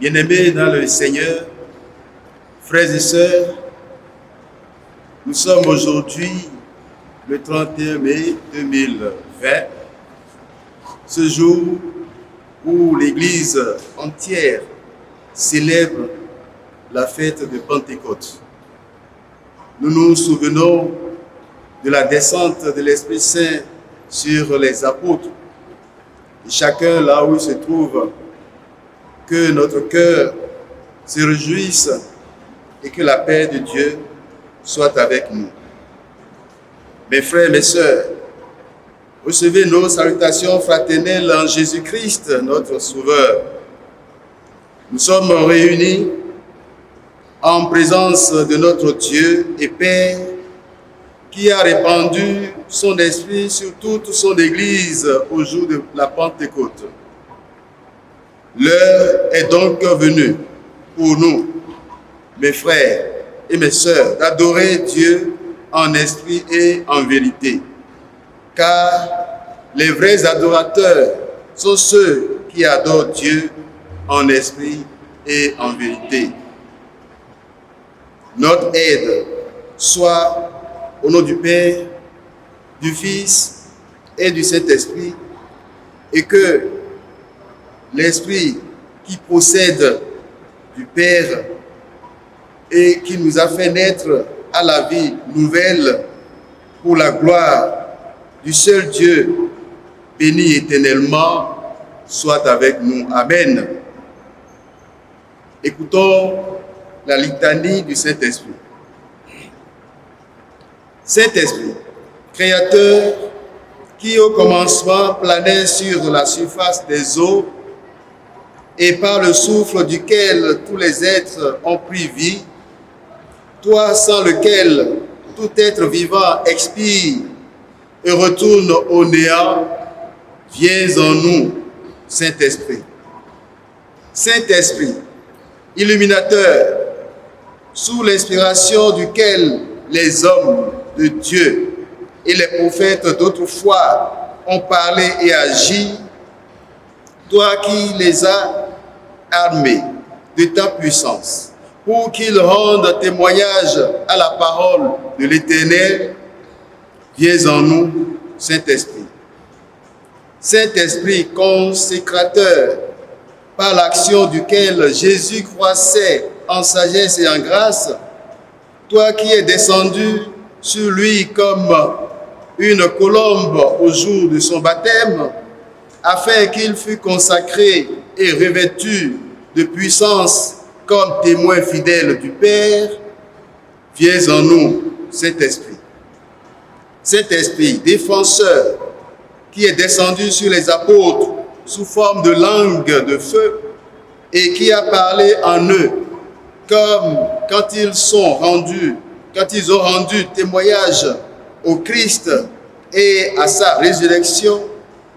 Bien-aimés dans le Seigneur, frères et sœurs, nous sommes aujourd'hui le 31 mai 2020, ce jour où l'Église entière célèbre la fête de Pentecôte. Nous nous souvenons de la descente de l'Esprit Saint sur les apôtres. Et chacun là où il se trouve, que notre cœur se réjouisse et que la paix de Dieu soit avec nous. Mes frères, mes sœurs, recevez nos salutations fraternelles en Jésus-Christ, notre Sauveur. Nous sommes réunis en présence de notre Dieu et Père qui a répandu son esprit sur toute son Église au jour de la Pentecôte. L'heure est donc venue pour nous, mes frères et mes sœurs, d'adorer Dieu en esprit et en vérité. Car les vrais adorateurs sont ceux qui adorent Dieu en esprit et en vérité. Notre aide soit au nom du Père, du Fils et du Saint-Esprit, et que l'Esprit qui procède du Père et qui nous a fait naître à la vie nouvelle pour la gloire du seul Dieu, béni éternellement, soit avec nous. Amen. Écoutons la litanie du Saint-Esprit. Saint-Esprit, Créateur, qui au commencement planait sur la surface des eaux, et par le souffle duquel tous les êtres ont pris vie, toi sans lequel tout être vivant expire et retourne au néant, viens en nous, Saint-Esprit. Saint-Esprit, illuminateur, sous l'inspiration duquel les hommes de Dieu et les prophètes d'autrefois ont parlé et agi, toi qui les as armés de ta puissance, pour qu'ils rendent témoignage à la parole de l'Éternel, viens en nous, Saint-Esprit. Saint-Esprit consécrateur, par l'action duquel Jésus croissait en sagesse et en grâce, toi qui es descendu sur lui comme une colombe au jour de son baptême, afin qu'il fût consacré et revêtu de puissance comme témoin fidèle du Père, viens en nous, Saint-Esprit. Saint-Esprit, défenseur, qui est descendu sur les apôtres sous forme de langue de feu et qui a parlé en eux, comme quand ils ont rendu témoignage au Christ et à sa résurrection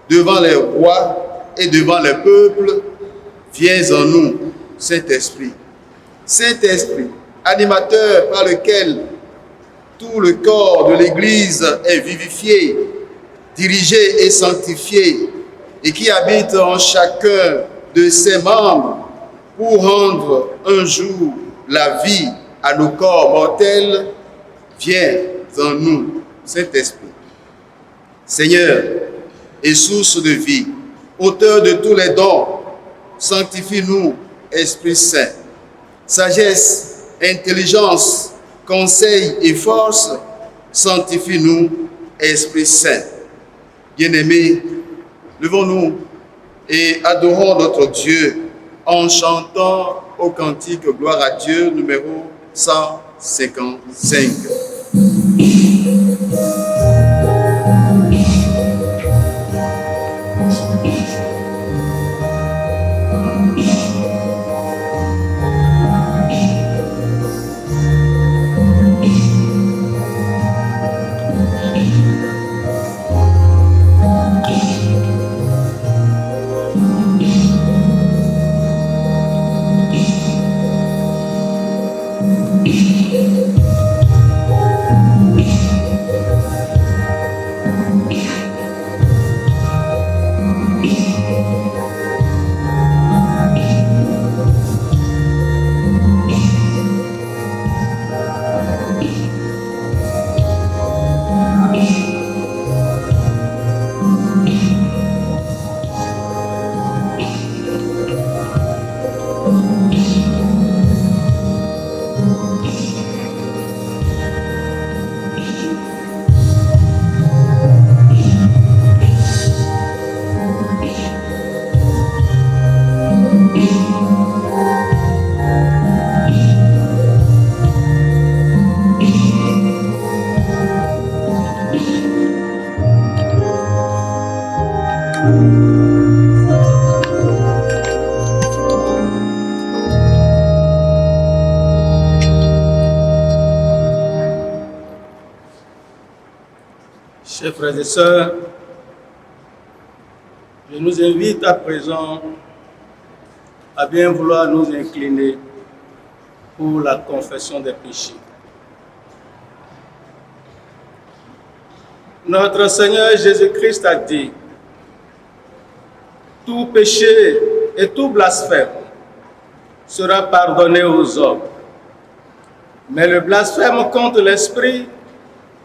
devant les rois et devant les peuples, viens en nous, Saint-Esprit. Saint-Esprit, animateur par lequel tout le corps de l'Église est vivifié, dirigé et sanctifié, et qui habite en chacun de ses membres pour rendre un jour la vie à nos corps mortels, viens en nous, Saint-Esprit. Seigneur et source de vie, auteur de tous les dons, sanctifie-nous, Esprit Saint. Sagesse, intelligence, conseil et force, sanctifie-nous, Esprit Saint. Bien-aimés, levons-nous et adorons notre Dieu en chantant au cantique Gloire à Dieu numéro 155. Chers frères et sœurs, je nous invite à présent à bien vouloir nous incliner pour la confession des péchés. Notre Seigneur Jésus-Christ a dit: tout péché et tout blasphème sera pardonné aux hommes, mais le blasphème contre l'Esprit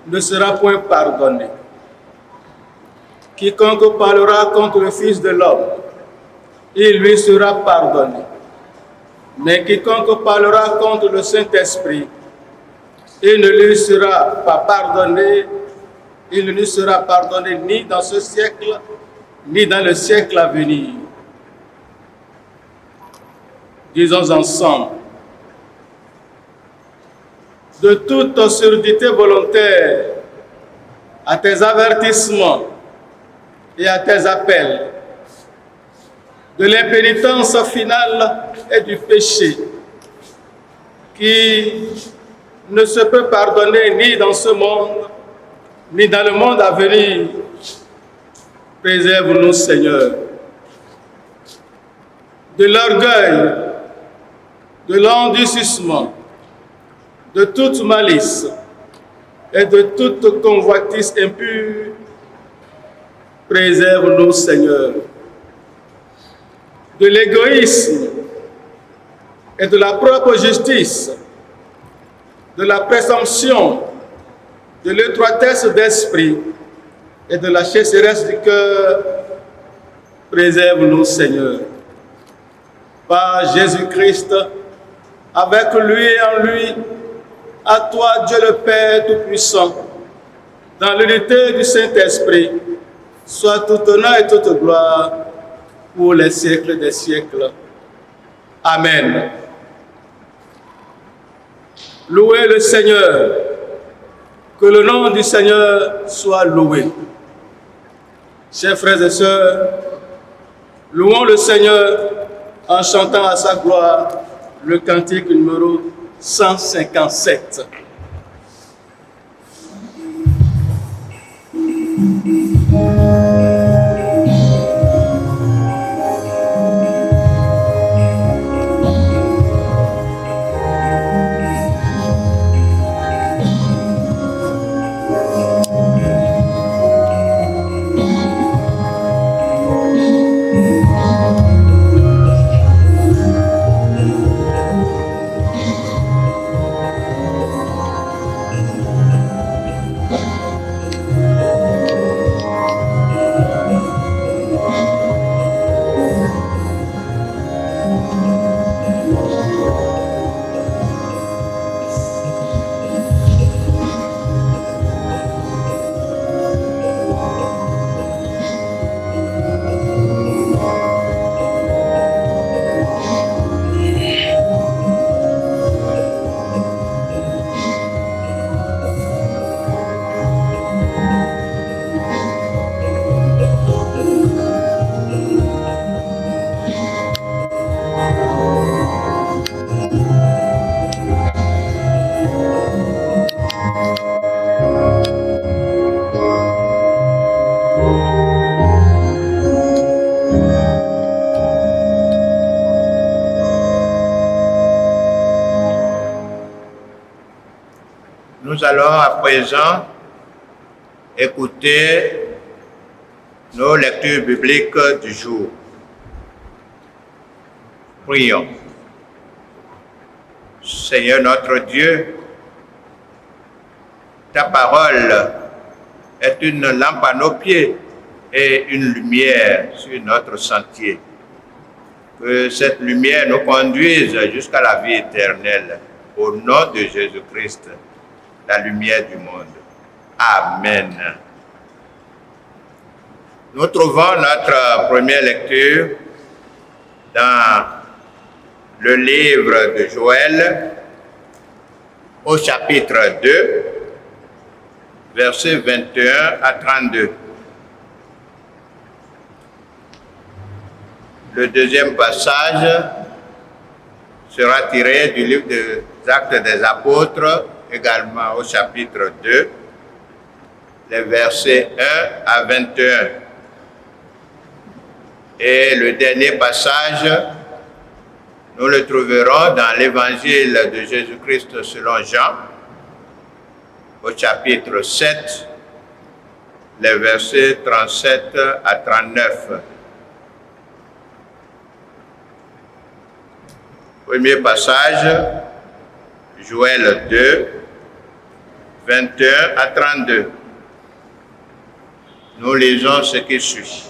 ne sera point pardonné. Quiconque parlera contre le Fils de l'homme, il lui sera pardonné. Mais quiconque parlera contre le Saint-Esprit, il ne lui sera pas pardonné, il ne lui sera pardonné ni dans ce siècle, ni dans le siècle à venir. Disons ensemble: de toute surdité volontaire, à tes avertissements et à tes appels, de l'impénitence finale et du péché, qui ne se peut pardonner ni dans ce monde, ni dans le monde à venir. Préserve-nous, Seigneur, de l'orgueil, de l'endurcissement, de toute malice et de toute convoitise impure. Préserve-nous, Seigneur, de l'égoïsme et de la propre justice, de la présomption, de l'étroitesse d'esprit et de la chasseresse du cœur. Préserve-nous, Seigneur. Par Jésus-Christ, avec lui et en lui, à toi, Dieu le Père Tout-Puissant, dans l'unité du Saint-Esprit, soit tout honneur et toute gloire pour les siècles des siècles. Amen. Louez le Seigneur, que le nom du Seigneur soit loué. Chers frères et sœurs, louons le Seigneur en chantant à sa gloire le cantique numéro 157. Nous allons à présent écouter nos lectures bibliques du jour. Prions. Seigneur notre Dieu, ta parole est une lampe à nos pieds et une lumière sur notre sentier. Que cette lumière nous conduise jusqu'à la vie éternelle. Au nom de Jésus-Christ, la lumière du monde. Amen. Nous trouvons notre première lecture dans le livre de Joël, au chapitre 2, versets 21 à 32. Le deuxième passage sera tiré du livre des Actes des Apôtres, également au chapitre 2, les versets 1 à 21. Et le dernier passage, nous le trouverons dans l'évangile de Jésus-Christ selon Jean, au chapitre 7, les versets 37 à 39. Premier passage, Joël 2, 21 à 32. Nous lisons ce qui suit.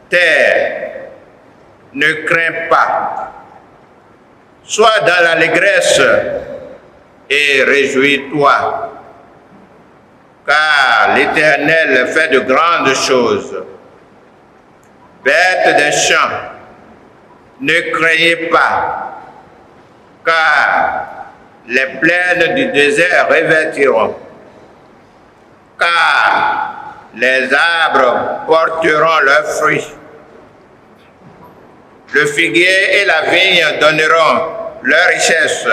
Terre, ne crains pas, sois dans l'allégresse et réjouis-toi, car l'Éternel fait de grandes choses. Bêtes des champs, ne craignez pas, car les plaines du désert revêtiront, car les arbres porteront leurs fruits. Le figuier et la vigne donneront leur richesse.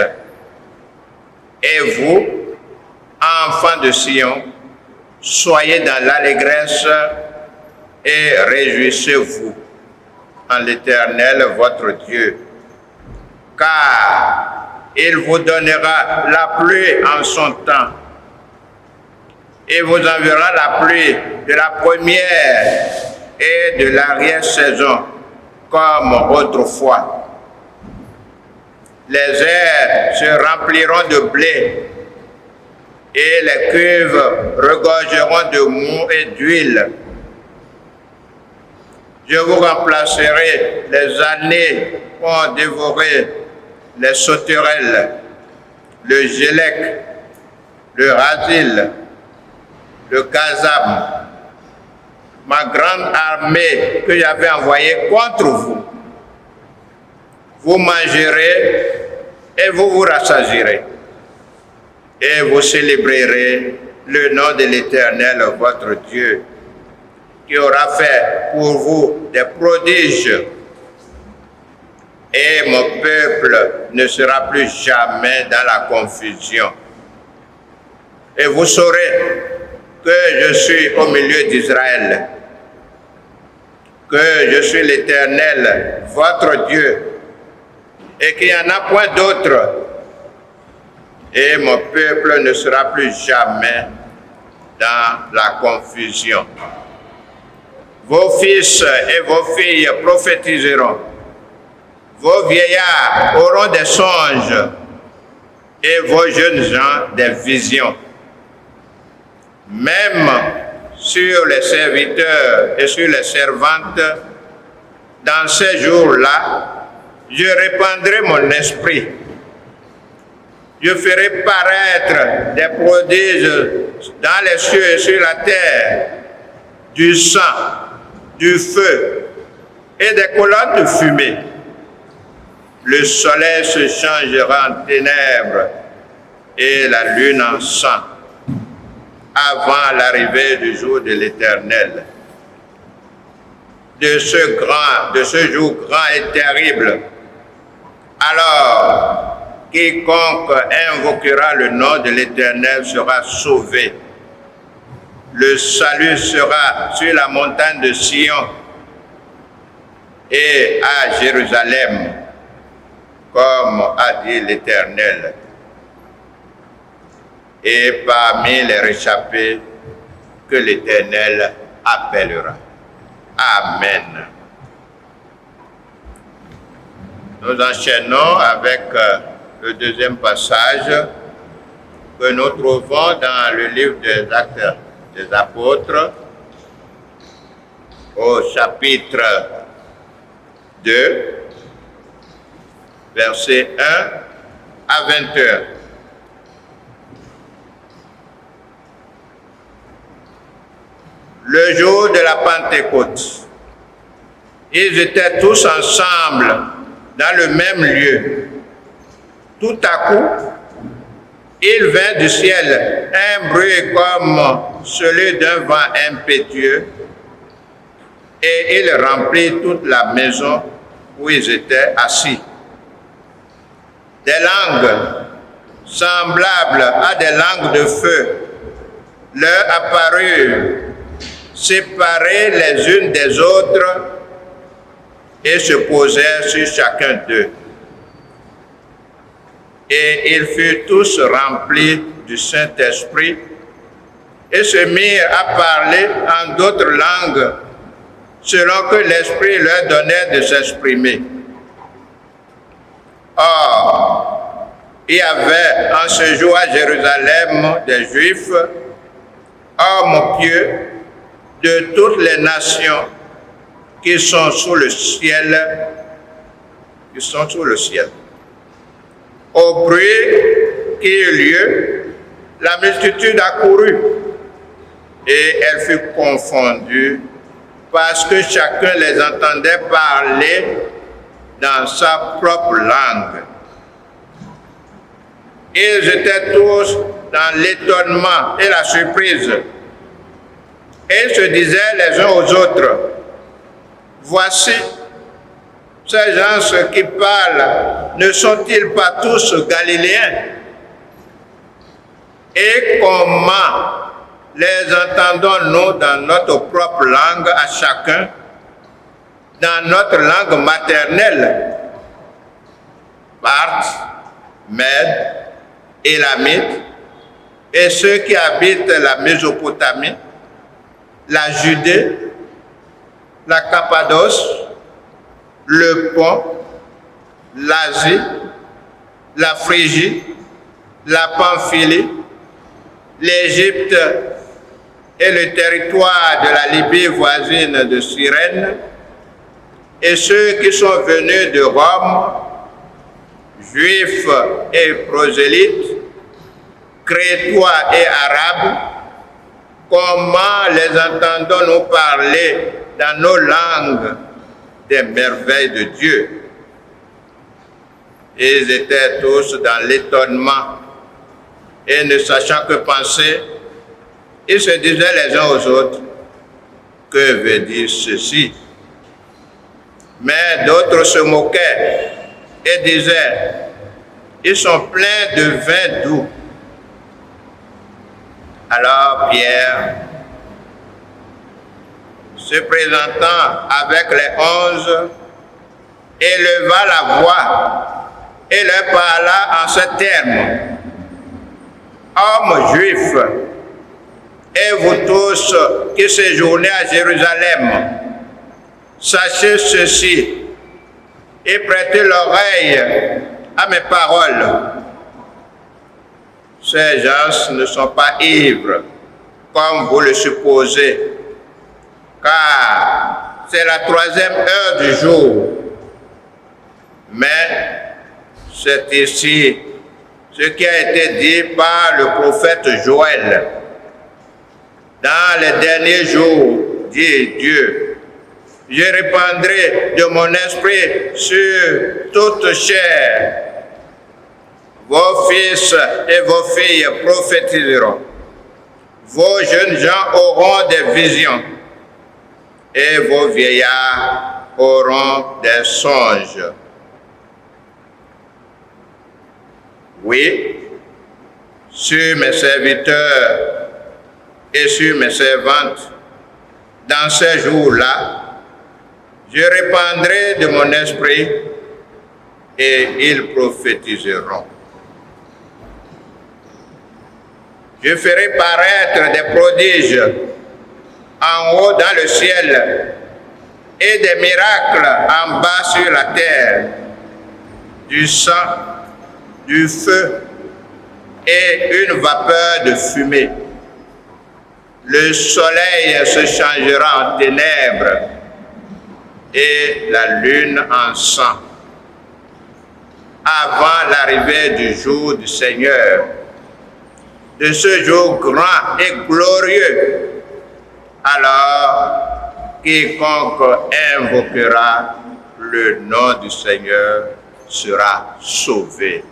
Et vous, enfants de Sion, soyez dans l'allégresse et réjouissez-vous en l'Éternel votre Dieu, car il vous donnera la pluie en son temps et vous enverra la pluie de la première et de l'arrière-saison comme autrefois. Les airs se rempliront de blé et les cuves regorgeront de mou et d'huile. Je vous remplacerai les années qu'ont dévoré les sauterelles, le gélec, le rasil, le gazam, ma grande armée que j'avais envoyée contre vous. Vous mangerez et vous vous rassasierez. Et vous célébrerez le nom de l'Éternel, votre Dieu, qui aura fait pour vous des prodiges. Et mon peuple ne sera plus jamais dans la confusion. Et vous saurez que je suis au milieu d'Israël, que je suis l'Éternel, votre Dieu, et qu'il n'y en a point d'autre. Et mon peuple ne sera plus jamais dans la confusion. Vos fils et vos filles prophétiseront. Vos vieillards auront des songes et vos jeunes gens des visions. Même sur les serviteurs et sur les servantes, dans ces jours-là, je répandrai mon esprit. Je ferai paraître des prodiges dans les cieux et sur la terre, du sang, du feu et des colonnes de fumée. Le soleil se changera en ténèbres et la lune en sang avant l'arrivée du jour de l'Éternel. De ce jour grand et terrible. Alors, quiconque invoquera le nom de l'Éternel sera sauvé. Le salut sera sur la montagne de Sion et à Jérusalem, comme a dit l'Éternel. Et parmi les réchappés que l'Éternel appellera. Amen. Nous enchaînons avec le deuxième passage que nous trouvons dans le livre des Actes des Apôtres, au chapitre 2, versets 1 à 21. Le jour de la Pentecôte, ils étaient tous ensemble dans le même lieu. Tout à coup, il vint du ciel un bruit comme celui d'un vent impétueux et il remplit toute la maison où ils étaient assis. Des langues semblables à des langues de feu leur apparurent séparées les unes des autres et se posèrent sur chacun d'eux. Et ils furent tous remplis du Saint-Esprit et se mirent à parler en d'autres langues selon que l'Esprit leur donnait de s'exprimer. Or, il y avait en ce jour à Jérusalem des Juifs, hommes pieux de toutes les nations qui sont sous le ciel, Au bruit qui eut lieu, la multitude accourut et elle fut confondue parce que chacun les entendait parler dans sa propre langue. Ils étaient tous dans l'étonnement et la surprise. Et ils se disaient les uns aux autres, « Voici, ces gens qui parlent, ne sont-ils pas tous galiléens? Et comment les entendons-nous dans notre propre langue à chacun, dans notre langue maternelle? Parthes, Mèdes, Élamites, et ceux qui habitent la Mésopotamie, la Judée, la Cappadoce, le Pont, l'Asie, la Phrygie, la Pamphylie, l'Égypte et le territoire de la Libye voisine de Cyrène, et ceux qui sont venus de Rome, juifs et prosélytes, crétois et arabes, comment les entendons-nous parler dans nos langues des merveilles de Dieu? Ils étaient tous dans l'étonnement et ne sachant que penser, ils se disaient les uns aux autres, que veut dire ceci? Mais d'autres se moquaient et disaient, ils sont pleins de vin doux. Alors Pierre, se présentant avec les 11, éleva la voix et leur parla en ces termes. Hommes juifs, et vous tous qui séjournez à Jérusalem, sachez ceci et prêtez l'oreille à mes paroles. Ces gens ne sont pas ivres, comme vous le supposez, car c'est la 3e heure du jour. Mais c'est ici ce qui a été dit par le prophète Joël. Dans les derniers jours, dit Dieu, je répandrai de mon esprit sur toute chair. Vos fils et vos filles prophétiseront. Vos jeunes gens auront des visions. Et vos vieillards auront des songes. Oui, sur mes serviteurs et sur mes servantes, dans ces jours-là, je répandrai de mon esprit et ils prophétiseront. Je ferai paraître des prodiges en haut dans le ciel et des miracles en bas sur la terre, du sang, du feu et une vapeur de fumée. Le soleil se changera en ténèbres et la lune en sang, avant l'arrivée du jour du Seigneur, de ce jour grand et glorieux. Alors, quiconque invoquera le nom du Seigneur sera sauvé.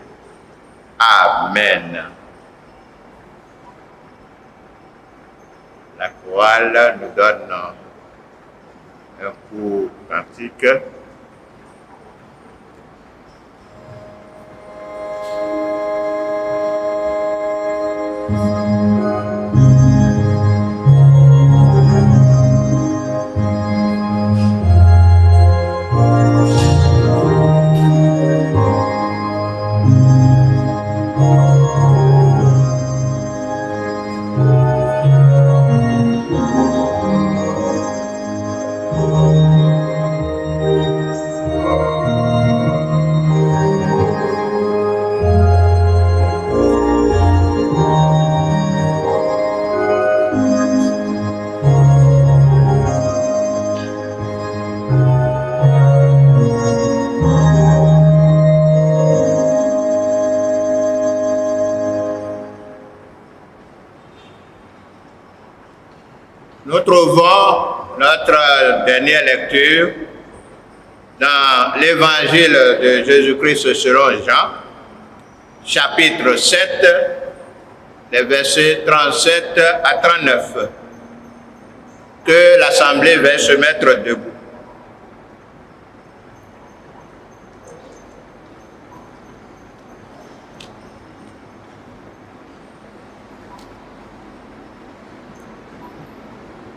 Amen. La chorale nous donne un cours cantique. Nous trouvons notre dernière lecture dans l'évangile de Jésus-Christ selon Jean, chapitre 7, les versets 37 à 39, que l'Assemblée va se mettre debout.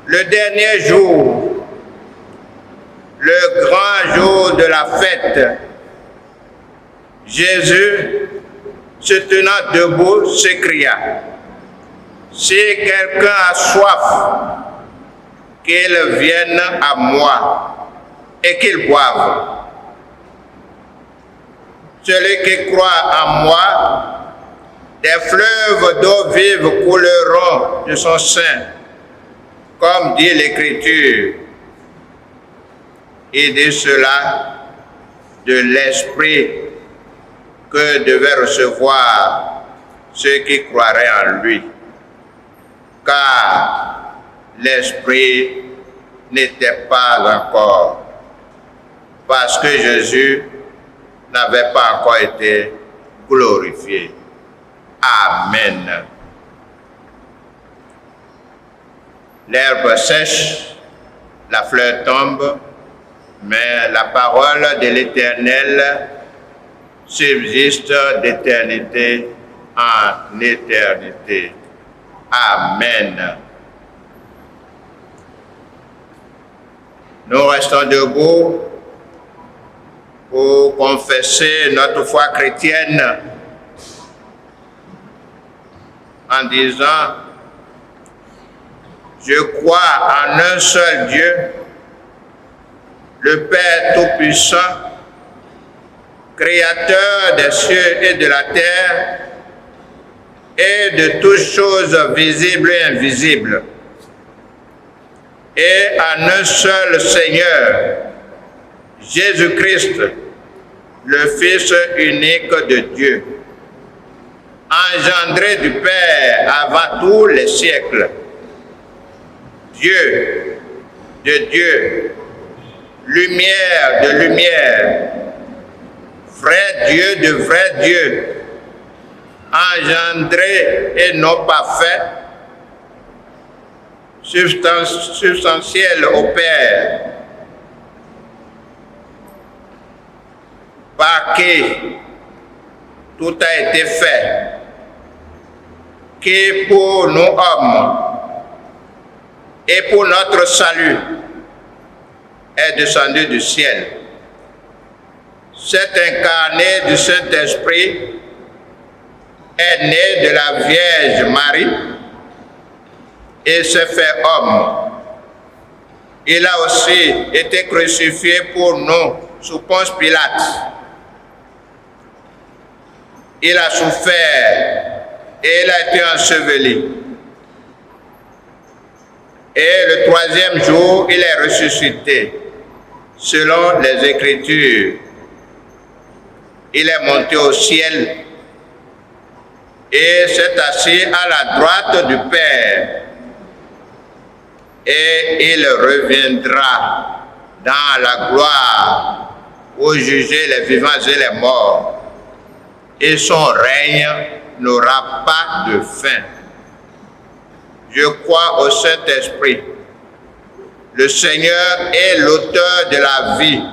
Le dernier jour, le grand jour de la fête, Jésus, se tenant debout, s'écria, « Si quelqu'un a soif, qu'il vienne à moi et qu'il boive. Celui qui croit en moi, des fleuves d'eau vive couleront de son sein, comme dit l'Écriture. Et de cela, de l'Esprit que devaient recevoir ceux qui croiraient en lui. Car l'Esprit n'était pas encore, parce que Jésus n'avait pas encore été glorifié. Amen. L'herbe sèche, la fleur tombe, mais la parole de l'Éternel subsiste d'éternité en éternité. Amen. Nous restons debout pour confesser notre foi chrétienne en disant: je crois en un seul Dieu, le Père Tout-Puissant, Créateur des cieux et de la terre, et de toutes choses visibles et invisibles, et en un seul Seigneur, Jésus-Christ, le Fils unique de Dieu, engendré du Père avant tous les siècles, Dieu de Dieu, lumière de lumière, vrai Dieu de vrai Dieu, engendré et non pas fait, substantiel au Père, par qui tout a été fait, qui pour nous hommes et pour notre salut est descendu du ciel, s'est incarné du Saint-Esprit, est né de la Vierge Marie et s'est fait homme. Il a aussi été crucifié pour nous sous Ponce Pilate. Il a souffert et il a été enseveli. Et le troisième jour, il est ressuscité, selon les Écritures. Il est monté au ciel et s'est assis à la droite du Père. Et il reviendra dans la gloire pour juger les vivants et les morts. Et son règne n'aura pas de fin. Je crois au Saint-Esprit. Le Seigneur est l'auteur de la vie,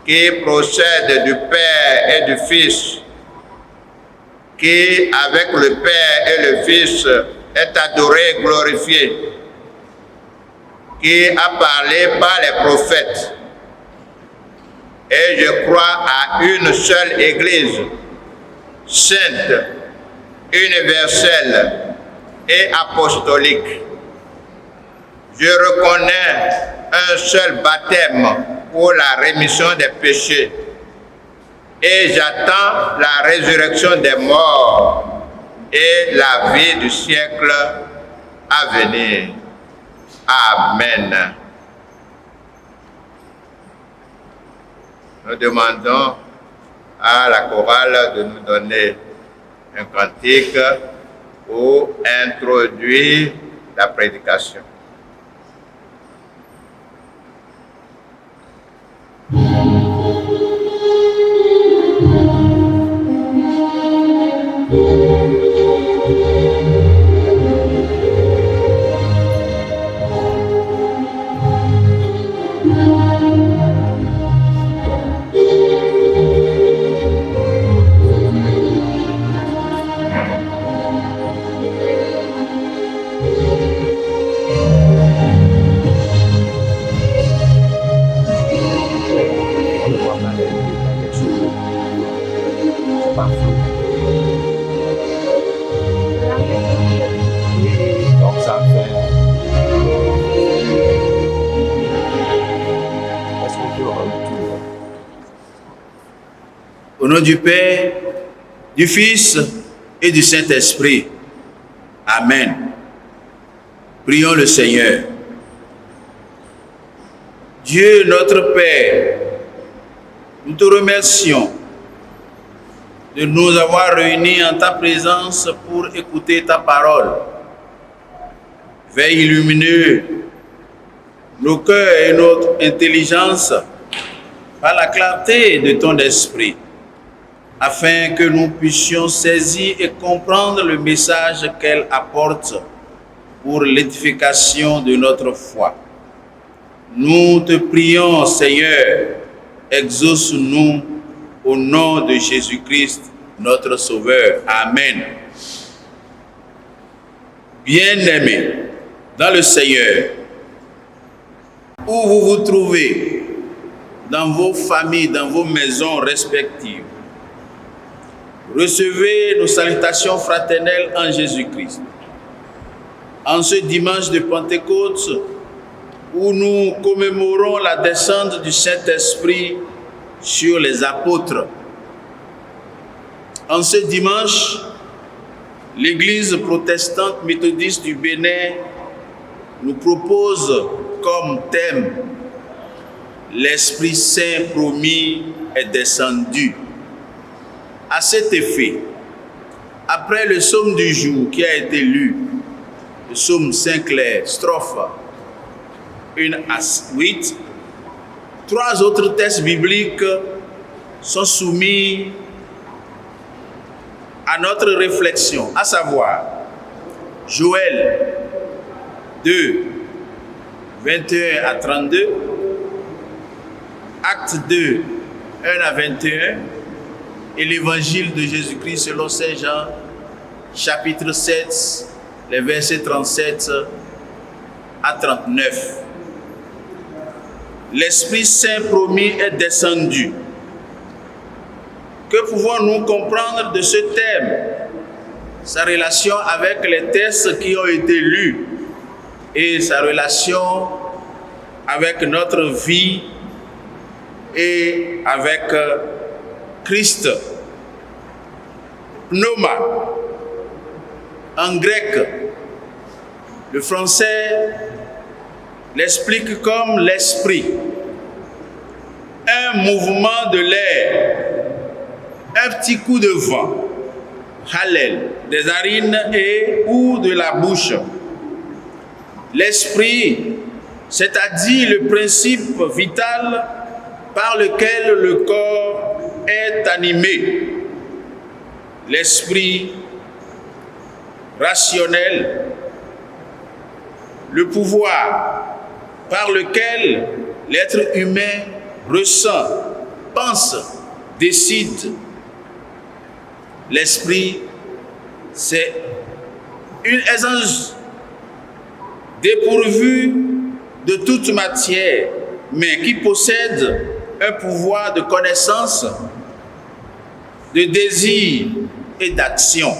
qui procède du Père et du Fils, qui, avec le Père et le Fils, est adoré et glorifié, qui a parlé par les prophètes. Et je crois à une seule Église, sainte, universelle et apostolique. Je reconnais un seul baptême pour la rémission des péchés et j'attends la résurrection des morts et la vie du siècle à venir. Amen. Nous demandons à la chorale de nous donner un cantique pour introduire la prédication. Et donc ça fait... Est-ce qu'on peut retourner? Au nom du Père, du Fils et du Saint-Esprit. Amen. Prions le Seigneur. Dieu notre Père, nous te remercions de nous avoir réunis en ta présence pour écouter ta parole. Veille illuminer nos cœurs et notre intelligence par la clarté de ton esprit, afin que nous puissions saisir et comprendre le message qu'elle apporte pour l'édification de notre foi. Nous te prions, Seigneur, exauce-nous au nom de Jésus-Christ, notre Sauveur. Amen. Bien-aimés dans le Seigneur, où vous vous trouvez, dans vos familles, dans vos maisons respectives, recevez nos salutations fraternelles en Jésus-Christ. En ce dimanche de Pentecôte, où nous commémorons la descente du Saint-Esprit sur les apôtres. En ce dimanche, l'Église protestante méthodiste du Bénin nous propose comme thème « L'Esprit Saint promis est descendu ». À cet effet, après le psaume du jour qui a été lu, le psaume Saint-Clair, strophe 1 à 8, 3 autres textes bibliques sont soumis à notre réflexion, à savoir Joël 2, 21 à 32, Actes 2, 1 à 21, et l'évangile de Jésus-Christ selon Saint Jean, chapitre 7, les versets 37 à 39. L'Esprit Saint promis est descendu. Que pouvons-nous comprendre de ce thème? Sa relation avec les textes qui ont été lus et sa relation avec notre vie et avec Christ. Pneuma, en grec, le français l'explique comme l'esprit, un mouvement de l'air, un petit coup de vent, halel, des narines et ou de la bouche. L'esprit, c'est-à-dire le principe vital par lequel le corps est animé. L'esprit rationnel, le pouvoir par lequel l'être humain ressent, pense, décide. L'esprit, c'est une essence dépourvue de toute matière, mais qui possède un pouvoir de connaissance, de désir et d'action.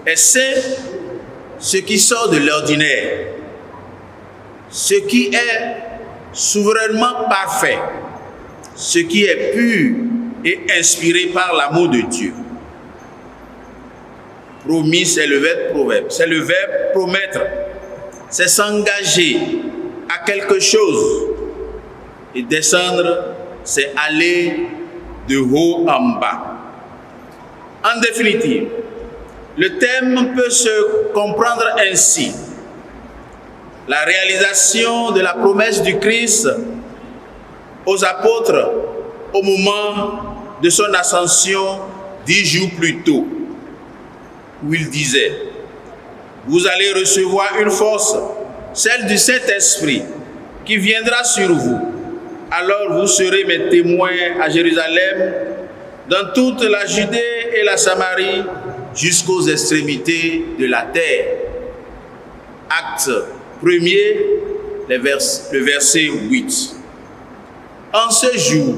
Et c'est ce qui sort de l'ordinaire, ce qui est souverainement parfait, ce qui est pur et inspiré par l'amour de Dieu. Promis, c'est le verbe proverbe, c'est le verbe promettre, c'est s'engager à quelque chose. Et descendre, c'est aller de haut en bas. En définitive, le thème peut se comprendre ainsi. La réalisation de la promesse du Christ aux apôtres au moment de son ascension 10 jours plus tôt, où il disait: vous allez recevoir une force, celle du Saint-Esprit, qui viendra sur vous. Alors vous serez mes témoins à Jérusalem, dans toute la Judée et la Samarie, jusqu'aux extrémités de la terre. Acte 1er, le verset 8. En ce jour,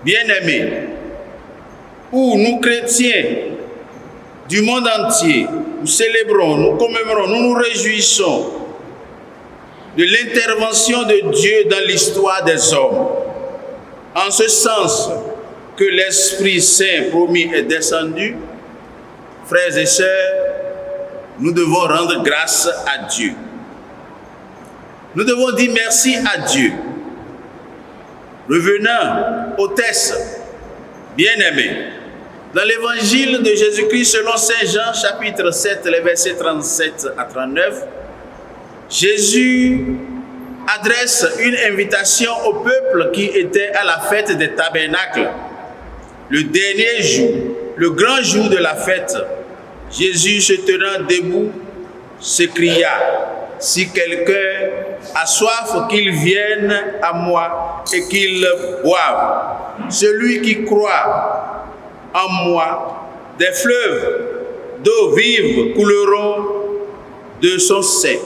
bien-aimés, où nous chrétiens du monde entier, nous célébrons, nous commémorons, nous nous réjouissons de l'intervention de Dieu dans l'histoire des hommes. En ce sens que l'Esprit Saint promis est descendu, frères et sœurs, nous devons rendre grâce à Dieu. Nous devons dire merci à Dieu. Revenons au texte, bien-aimés. Dans l'évangile de Jésus-Christ selon Saint Jean, chapitre 7, les versets 37 à 39, Jésus adresse une invitation au peuple qui était à la fête des tabernacles. Le dernier jour, le grand jour de la fête, Jésus se tenant debout, s'écria, « Si quelqu'un a soif, qu'il vienne à moi et qu'il boive. Celui qui croit en moi, des fleuves d'eau vive couleront de son sein,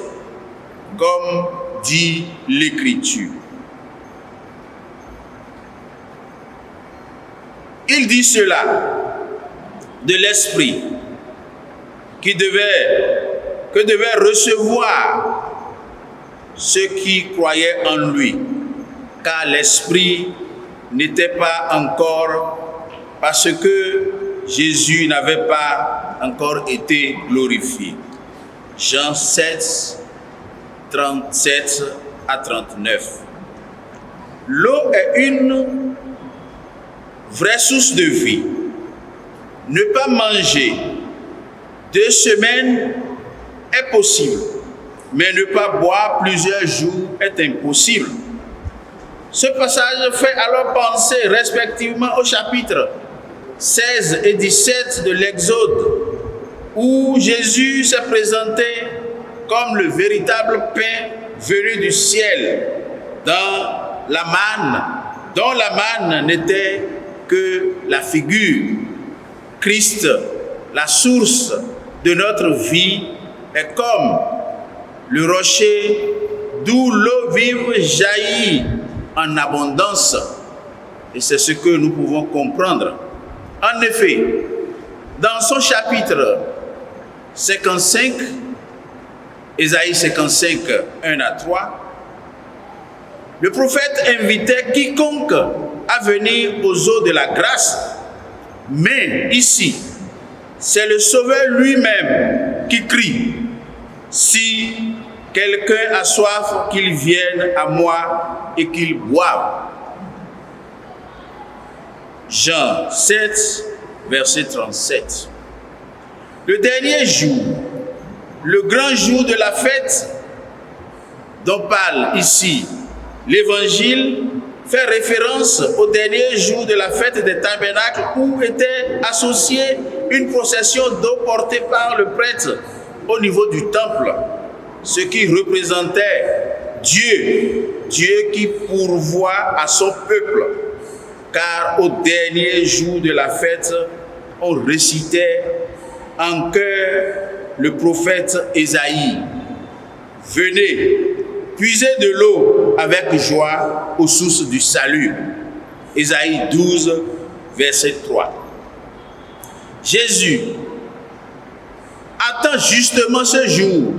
comme dit l'Écriture. » Il dit cela de l'Esprit que devait recevoir ceux qui croyaient en lui, car l'Esprit n'était pas encore, parce que Jésus n'avait pas encore été glorifié. Jean 7, 37 à 39. L'eau est une vraie source de vie. Ne pas manger 2 semaines est possible, mais ne pas boire plusieurs jours est impossible. Ce passage fait alors penser respectivement au chapitre 16 et 17 de l'Exode, où Jésus s'est présenté comme le véritable pain venu du ciel, dont la manne n'était que la figure. Christ, la source de notre vie, est comme le rocher d'où l'eau vive jaillit en abondance. Et c'est ce que nous pouvons comprendre. En effet, dans son chapitre 55, Ésaïe 55, 1 à 3, le prophète invitait quiconque à venir aux eaux de la grâce. Mais ici, c'est le Sauveur lui-même qui crie, « Si quelqu'un a soif, qu'il vienne à moi et qu'il boive. » Jean 7, verset 37. Le dernier jour, le grand jour de la fête dont parle ici l'Évangile, fait référence au dernier jour de la fête des tabernacles où était associée une procession d'eau portée par le prêtre au niveau du temple, ce qui représentait Dieu qui pourvoit à son peuple, car au dernier jour de la fête, on récitait en chœur le prophète Ésaïe, « Venez, puisez de l'eau avec joie aux sources du salut. » Ésaïe 12, verset 3. Jésus attend justement ce jour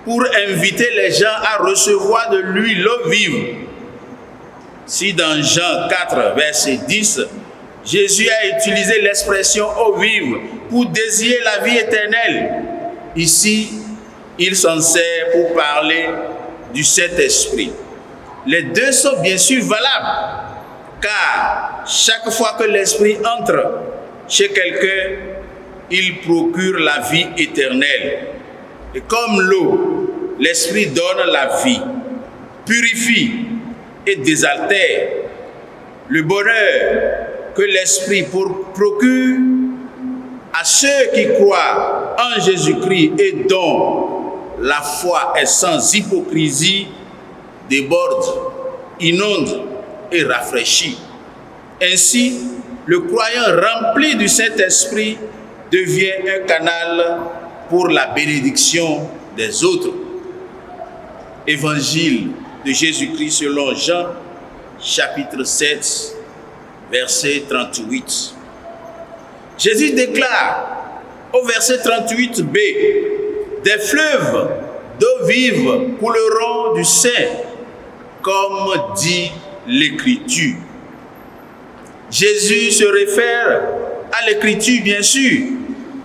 pour inviter les gens à recevoir de lui l'eau vive. Si dans Jean 4, verset 10, Jésus a utilisé l'expression eau vive pour désigner la vie éternelle, ici, il s'en sert pour parler du Saint-Esprit. Les deux sont bien sûr valables, car chaque fois que l'Esprit entre chez quelqu'un, il procure la vie éternelle. Et comme l'eau, l'Esprit donne la vie, purifie et désaltère. Le bonheur que l'Esprit procure à ceux qui croient en Jésus-Christ et dont la foi est sans hypocrisie, déborde, inonde et rafraîchit. Ainsi, le croyant rempli du Saint-Esprit devient un canal pour la bénédiction des autres. Évangile de Jésus-Christ selon Jean, chapitre 7, verset 38. Jésus déclare Au verset 38b, des fleuves d'eau vive couleront du sein, comme dit l'Écriture. Jésus se réfère à l'Écriture, bien sûr,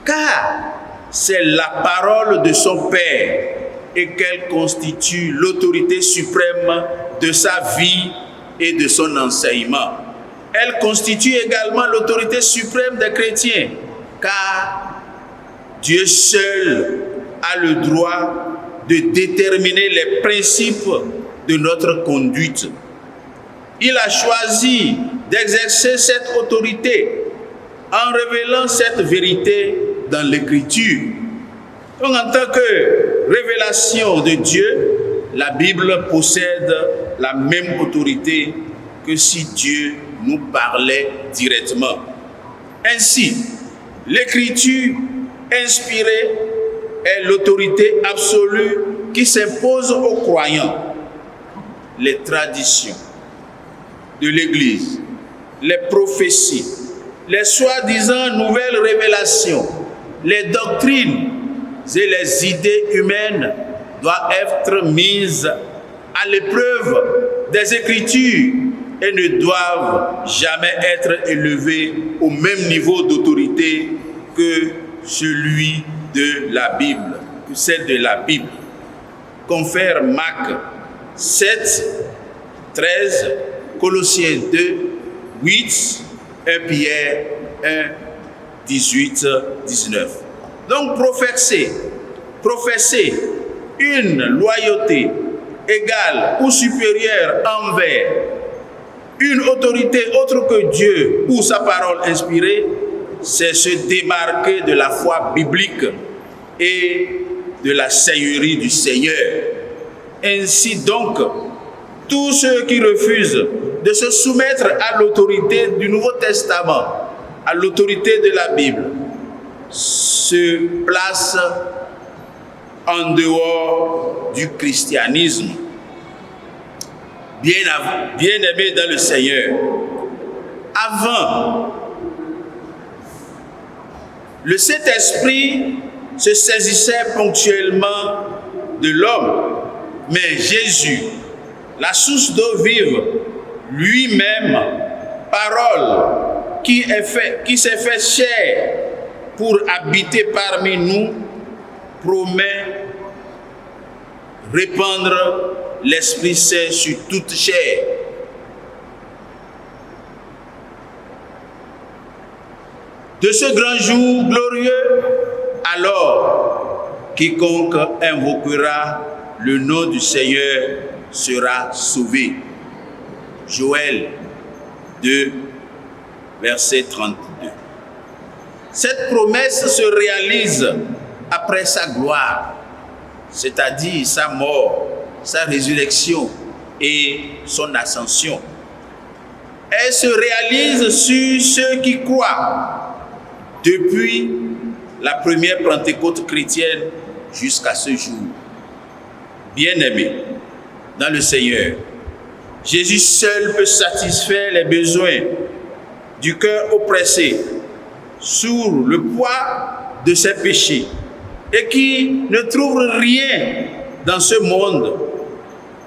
car c'est la parole de son Père et qu'elle constitue l'autorité suprême de sa vie et de son enseignement. Elle constitue également l'autorité suprême des chrétiens, car Dieu seul a le droit de déterminer les principes de notre conduite. Il a choisi d'exercer cette autorité en révélant cette vérité dans l'Écriture. Donc, en tant que révélation de Dieu, la Bible possède la même autorité que si Dieu nous parlait directement. Ainsi, l'Écriture inspirée est l'autorité absolue qui s'impose aux croyants. Les traditions de l'Église, les prophéties, les soi-disant nouvelles révélations, les doctrines et les idées humaines doivent être mises à l'épreuve des Écritures et ne doivent jamais être élevées au même niveau d'autorité que celui de la Bible, que celle de la Bible. Confère Marc 7, 13, Colossiens 2, 8, 1 Pierre 1, 18, 19. Donc professer une loyauté égale ou supérieure envers une autorité autre que Dieu ou sa parole inspirée, c'est se démarquer de la foi biblique et de la seigneurie du Seigneur. Ainsi donc, tous ceux qui refusent de se soumettre à l'autorité du Nouveau Testament, à l'autorité de la Bible, se placent en dehors du christianisme. Bien-aimés dans le Seigneur, avant, le Saint-Esprit se saisissait ponctuellement de l'homme, mais Jésus, la source d'eau vive, lui-même, parole qui s'est fait chair pour habiter parmi nous, promet répandre l'Esprit Saint sur toute chair. De ce grand jour glorieux, alors, quiconque invoquera le nom du Seigneur sera sauvé. Joël 2, verset 32. Cette promesse se réalise après sa gloire, c'est-à-dire sa mort, sa résurrection et son ascension. Elle se réalise sur ceux qui croient depuis la première Pentecôte chrétienne jusqu'à ce jour. Bien-aimés dans le Seigneur, Jésus seul peut satisfaire les besoins du cœur oppressé sous le poids de ses péchés et qui ne trouve rien dans ce monde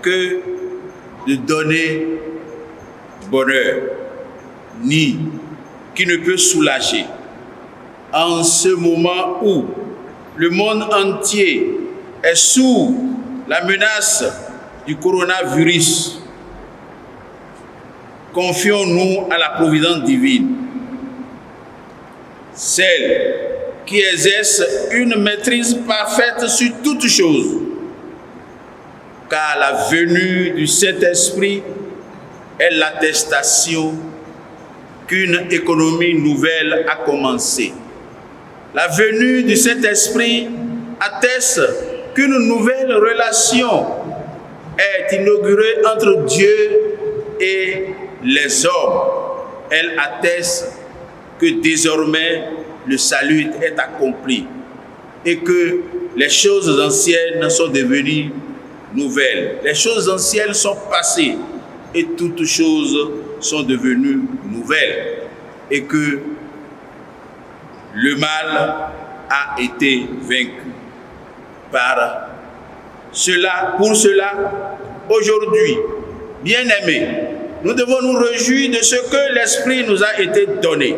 que de donner bonheur, ni qui ne peut soulager. En ce moment où le monde entier est sous la menace du coronavirus, confions-nous à la providence divine, celle qui exerce une maîtrise parfaite sur toutes choses, car la venue du Saint-Esprit est l'attestation qu'une économie nouvelle a commencé. La venue du Saint-Esprit atteste qu'une nouvelle relation est inaugurée entre Dieu et les hommes. Elle atteste que désormais le salut est accompli et que les choses anciennes sont devenues nouvelles. Les choses anciennes sont passées et toutes choses sont devenues nouvelles. Et que le mal a été vaincu. Pour cela, aujourd'hui, bien-aimés, nous devons nous réjouir de ce que l'Esprit nous a été donné.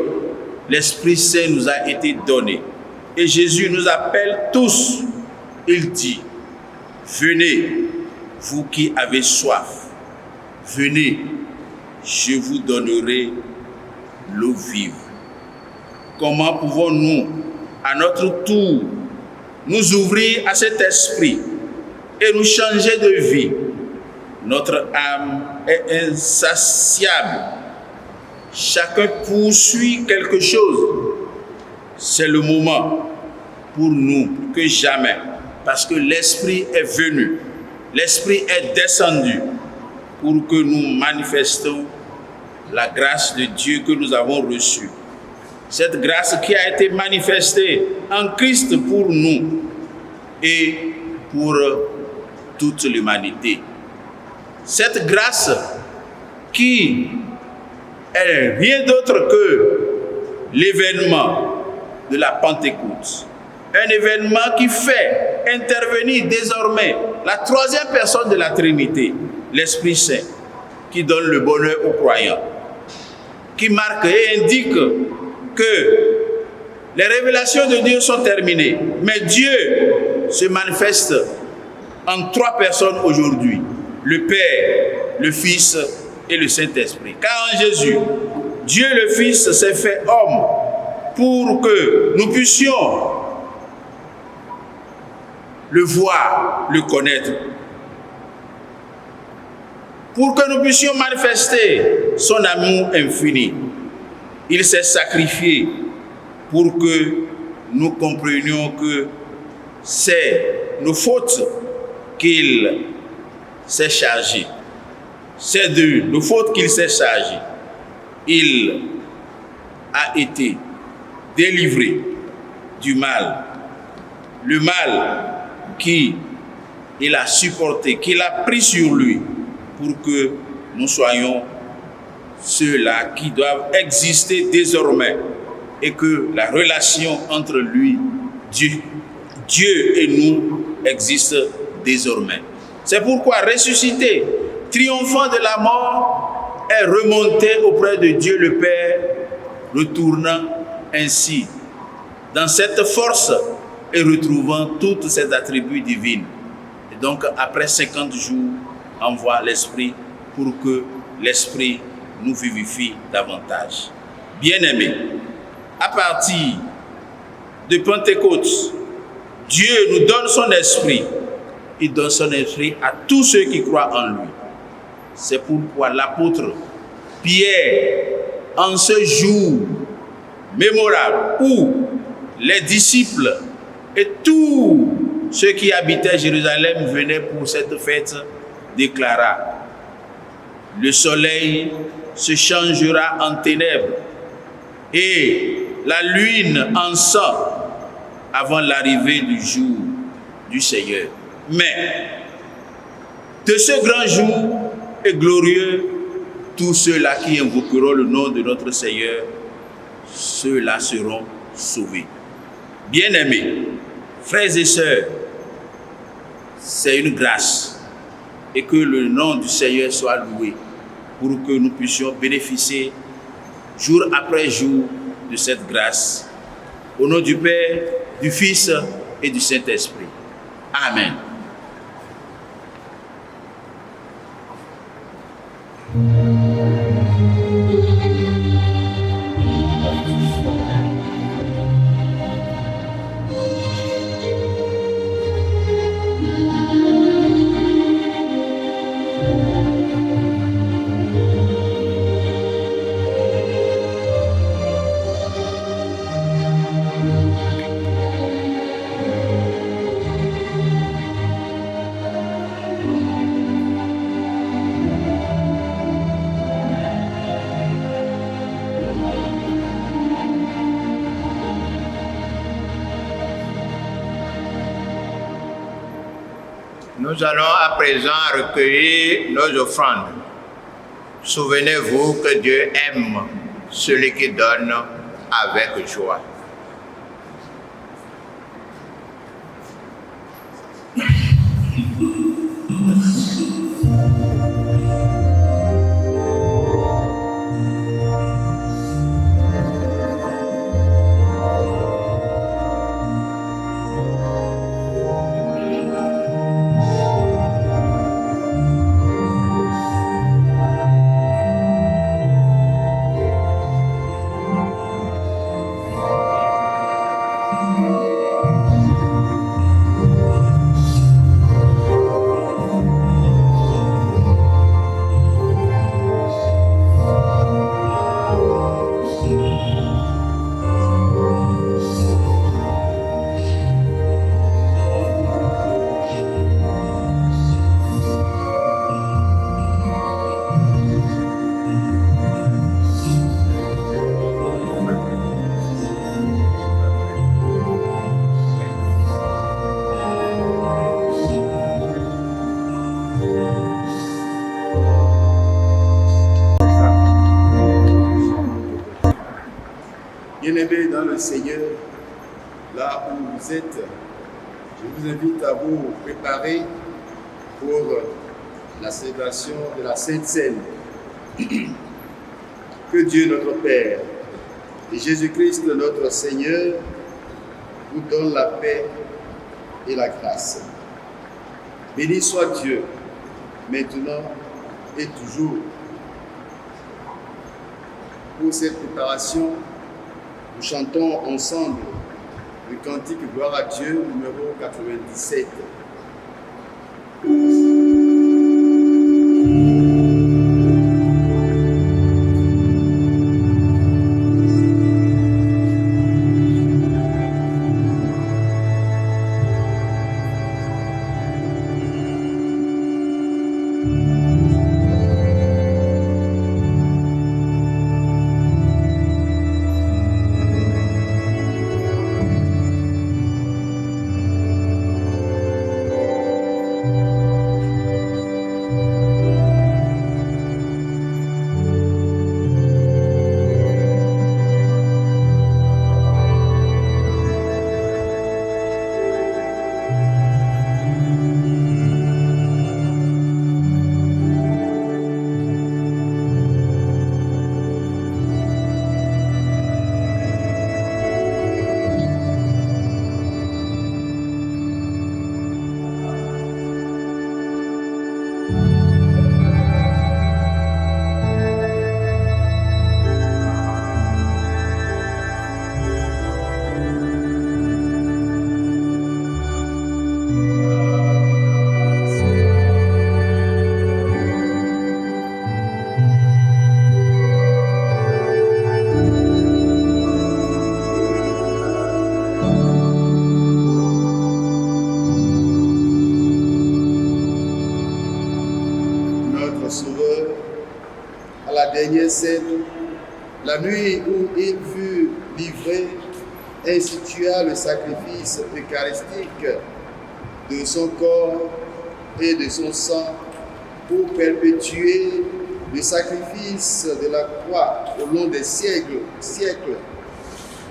L'Esprit Saint nous a été donné. Et Jésus nous appelle tous. Il dit, venez, vous qui avez soif, venez, je vous donnerai l'eau vive. Comment pouvons-nous, à notre tour, nous ouvrir à cet esprit et nous changer de vie? Notre âme est insatiable. Chacun poursuit quelque chose. C'est le moment pour nous que jamais, parce que l'Esprit est venu, l'Esprit est descendu pour que nous manifestons la grâce de Dieu que nous avons reçue. Cette grâce qui a été manifestée en Christ pour nous et pour toute l'humanité. Cette grâce qui est rien d'autre que l'événement de la Pentecôte. Un événement qui fait intervenir désormais la troisième personne de la Trinité, l'Esprit Saint, qui donne le bonheur aux croyants, qui marque et indique que les révélations de Dieu sont terminées, mais Dieu se manifeste en trois personnes aujourd'hui, le Père, le Fils et le Saint-Esprit. Car en Jésus, Dieu le Fils s'est fait homme pour que nous puissions le voir, le connaître, pour que nous puissions manifester son amour infini. Il s'est sacrifié pour que nous comprenions que c'est nos fautes qu'il s'est chargé. C'est de nos fautes qu'il s'est chargé. Il a été délivré du mal. Le mal qu'il a supporté, qu'il a pris sur lui pour que nous soyons ceux-là qui doivent exister désormais et que la relation entre lui, Dieu et nous existe désormais. C'est pourquoi ressuscité, triomphant de la mort, est remonté auprès de Dieu le Père, retournant ainsi dans cette force et retrouvant tous ses attributs divins. Et donc, après 50 jours, envoie l'Esprit pour que l'Esprit nous vivifie davantage. Bien-aimés, à partir de Pentecôte, Dieu nous donne son Esprit. Il donne son Esprit à tous ceux qui croient en lui. C'est pourquoi l'apôtre Pierre, en ce jour mémorable où les disciples et tous ceux qui habitaient Jérusalem venaient pour cette fête, déclara: le soleil se changera en ténèbres et la lune en sang avant l'arrivée du jour du Seigneur. Mais de ce grand jour et glorieux, tous ceux-là qui invoqueront le nom de notre Seigneur, ceux-là seront sauvés. Bien-aimés, frères et sœurs, c'est une grâce, et que le nom du Seigneur soit loué pour que nous puissions bénéficier jour après jour de cette grâce. Au nom du Père, du Fils et du Saint-Esprit. Amen. Nous allons à présent recueillir nos offrandes. Souvenez-vous que Dieu aime celui qui donne avec joie. Seigneur, là où vous êtes, je vous invite à vous préparer pour la célébration de la Sainte Seine. Que Dieu notre Père et Jésus-Christ notre Seigneur vous donne la paix et la grâce. Béni soit Dieu, maintenant et toujours. Pour cette préparation, nous chantons ensemble le cantique Gloire à Dieu numéro 97. Scène, la nuit où il fut livré, institua le sacrifice eucharistique de son corps et de son sang pour perpétuer le sacrifice de la croix au long des siècles,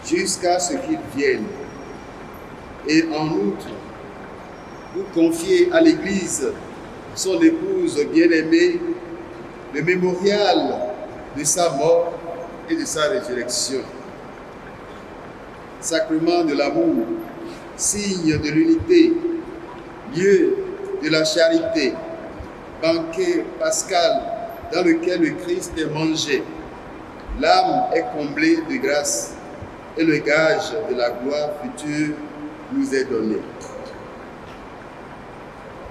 jusqu'à ce qu'il vienne. Et en outre, vous confiez à l'Église, son épouse bien-aimée, le mémorial de sa mort et de sa résurrection. Sacrement de l'amour, signe de l'unité, lieu de la charité, banquet pascal dans lequel le Christ est mangé. L'âme est comblée de grâce et le gage de la gloire future nous est donné.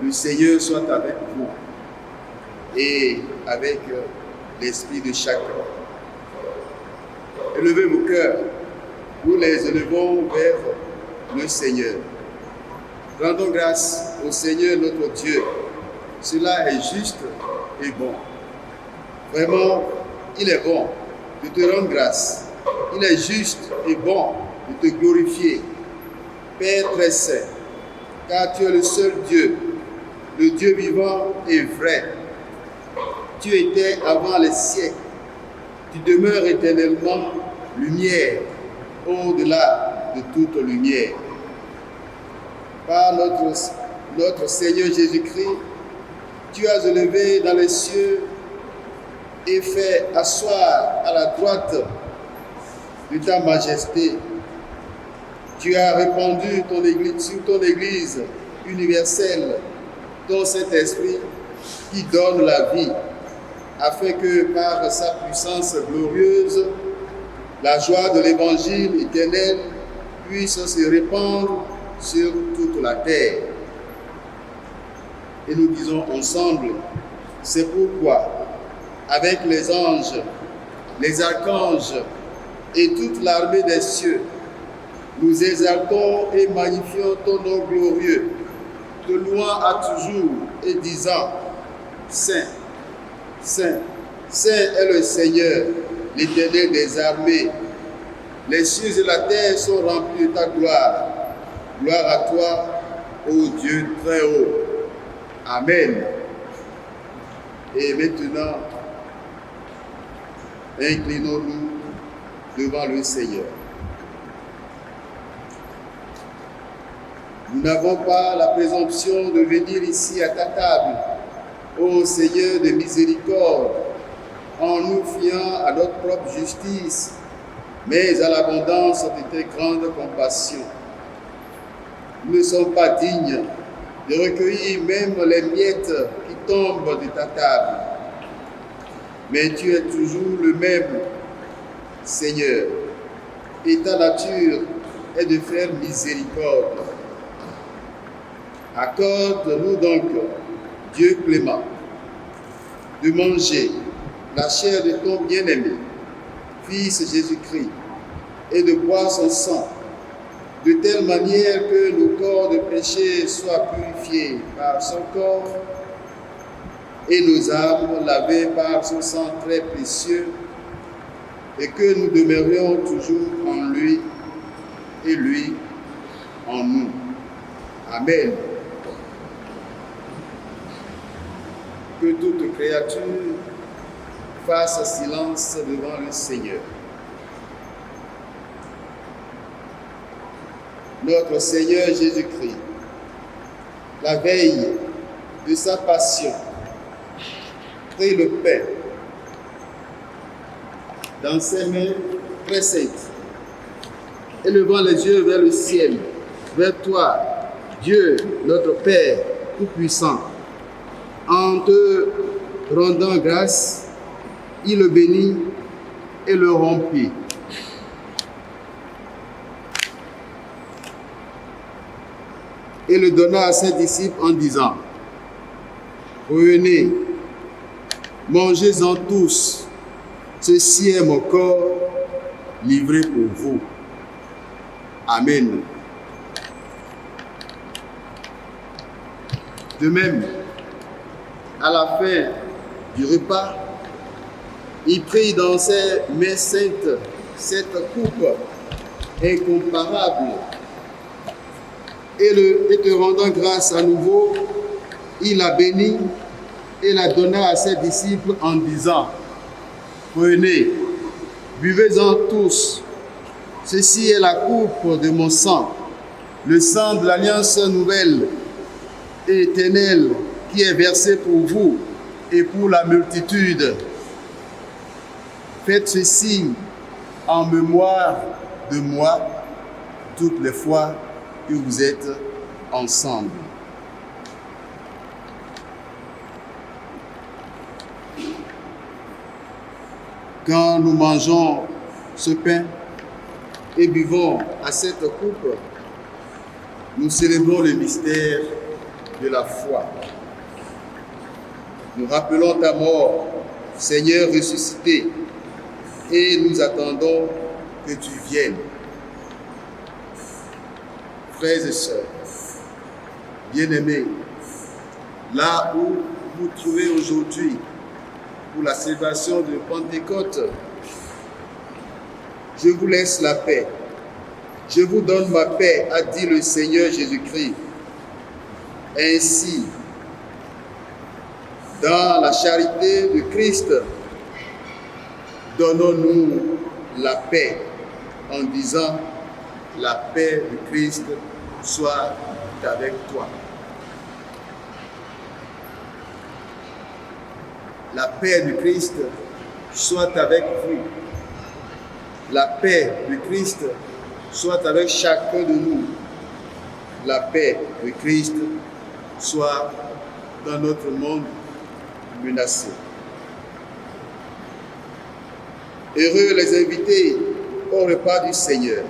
Le Seigneur soit avec vous et avec l'esprit de chacun. Élevez vos cœurs, nous les élevons vers le Seigneur. Rendons grâce au Seigneur notre Dieu. Cela est juste et bon. Vraiment, il est bon de te rendre grâce. Il est juste et bon de te glorifier. Père très saint, car tu es le seul Dieu, le Dieu vivant et vrai. Tu étais avant les siècles. Tu demeures éternellement lumière, au-delà de toute lumière. Par notre Seigneur Jésus-Christ, tu as élevé dans les cieux et fait asseoir à la droite de ta majesté. Tu as répandu sur ton Église universelle ton Saint-Esprit qui donne la vie, afin que par sa puissance glorieuse, la joie de l'Évangile éternel puisse se répandre sur toute la terre. Et nous disons ensemble, c'est pourquoi, avec les anges, les archanges et toute l'armée des cieux, nous exaltons et magnifions ton nom glorieux, te louant à toujours et disant, Saint, Saint, Saint est le Seigneur, l'Éternel des armées. Les cieux et la terre sont remplis de ta gloire. Gloire à toi, ô Dieu très haut. Amen. Et maintenant, inclinons-nous devant le Seigneur. Nous n'avons pas la présomption de venir ici à ta table, ô Seigneur de miséricorde, en nous fiant à notre propre justice, mais à l'abondance de tes grandes compassions. Nous ne sommes pas dignes de recueillir même les miettes qui tombent de ta table. Mais tu es toujours le même, Seigneur, et ta nature est de faire miséricorde. Accorde-nous donc, Dieu clément, de manger la chair de ton bien-aimé, Fils Jésus-Christ, et de boire son sang, de telle manière que nos corps de péché soient purifiés par son corps et nos âmes lavées par son sang très précieux, et que nous demeurions toujours en lui et lui en nous. Amen. Que toute créature fasse silence devant le Seigneur. Notre Seigneur Jésus-Christ, la veille de sa passion, prit le pain dans ses mains très saintes, élevant les yeux vers le ciel, vers toi, Dieu, notre Père Tout-Puissant. En te rendant grâce, il le bénit et le rompit. Et le donna à ses disciples en disant: Prenez, mangez-en tous, ceci est mon corps livré pour vous. Amen. De même, à la fin du repas, il prit dans ses mains saintes cette coupe incomparable et te rendant grâce à nouveau, il la bénit et la donna à ses disciples en disant: Prenez, buvez-en tous, ceci est la coupe de mon sang, le sang de l'alliance nouvelle et éternelle qui est versé pour vous et pour la multitude. Faites ceci en mémoire de moi toutes les fois que vous êtes ensemble. Quand nous mangeons ce pain et buvons à cette coupe, nous célébrons le mystère de la foi. Nous rappelons ta mort, Seigneur ressuscité, et nous attendons que tu viennes. Frères et sœurs, bien-aimés, là où vous vous trouvez aujourd'hui pour la célébration de Pentecôte, je vous laisse la paix. Je vous donne ma paix, a dit le Seigneur Jésus-Christ. Ainsi, dans la charité de Christ, donnons-nous la paix en disant: la paix de Christ soit avec toi. La paix de Christ soit avec vous. La paix de Christ soit avec chacun de nous. La paix de Christ soit dans notre monde menacé. Heureux les invités au repas du Seigneur,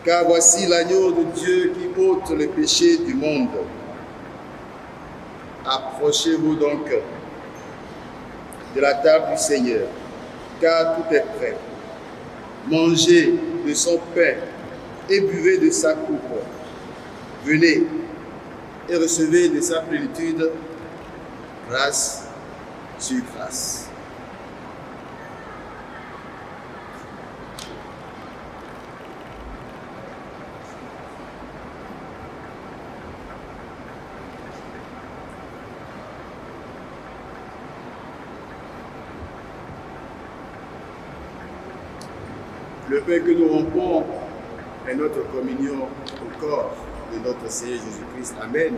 car voici l'agneau de Dieu qui ôte le péché du monde. Approchez-vous donc de la table du Seigneur, car tout est prêt. Mangez de son pain et buvez de sa coupe. Venez et recevez de sa plénitude grâce sur grâce. Le pain que nous rompons est notre communion au corps de notre Seigneur Jésus-Christ. Amen.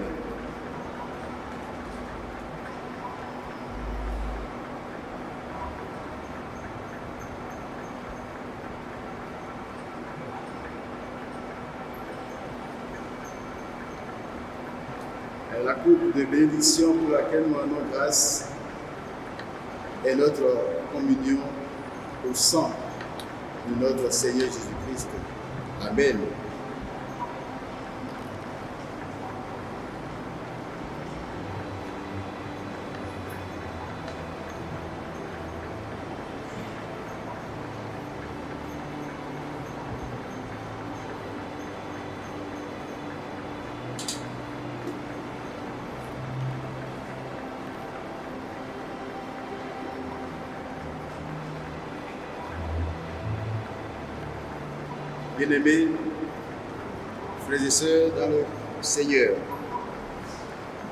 La coupe de bénédiction pour laquelle nous rendons grâce est notre communion au sang de notre Seigneur Jésus-Christ. Amen. Bien-aimés, frères et sœurs dans le Seigneur,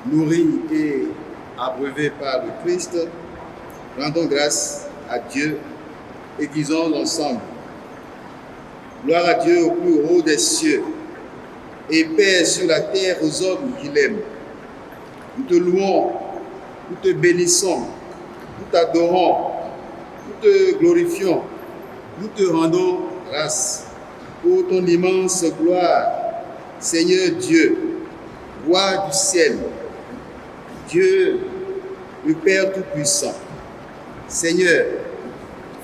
nourris et abreuvés par le Christ, rendons grâce à Dieu et disons ensemble: gloire à Dieu au plus haut des cieux et paix sur la terre aux hommes qu'il aime. Nous te louons, nous te bénissons, nous t'adorons, nous te glorifions, nous te rendons grâce pour ton immense gloire, Seigneur Dieu, roi du ciel, Dieu, le Père Tout-Puissant, Seigneur,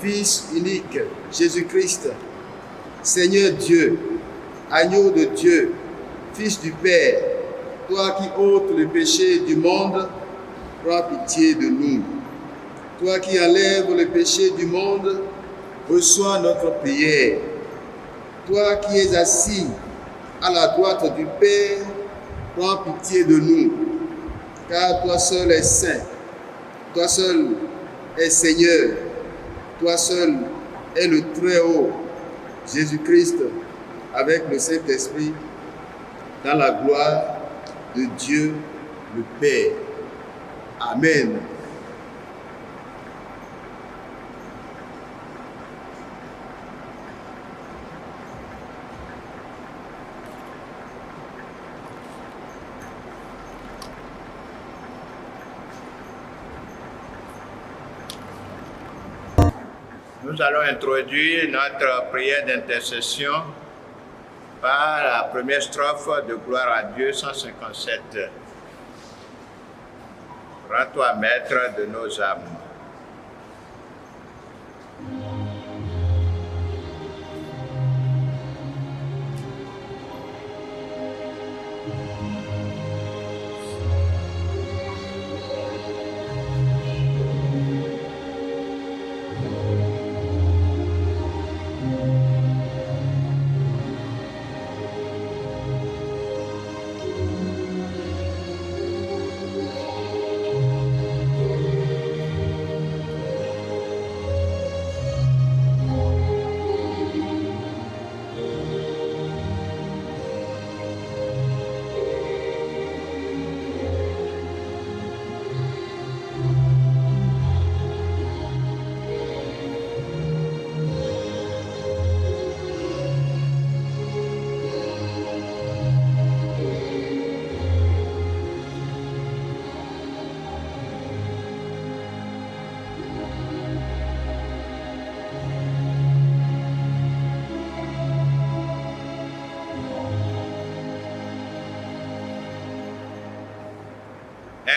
Fils unique, Jésus-Christ, Seigneur Dieu, agneau de Dieu, Fils du Père, toi qui ôtes le péché du monde, prends pitié de nous. Toi qui enlèves le péché du monde, reçois notre prière. Toi qui es assis à la droite du Père, prends pitié de nous, car toi seul es saint, toi seul es Seigneur, toi seul es le Très-Haut, Jésus-Christ, avec le Saint-Esprit, dans la gloire de Dieu le Père. Amen. Nous allons introduire notre prière d'intercession par la première strophe de Gloire à Dieu 157. Rends-toi maître de nos âmes.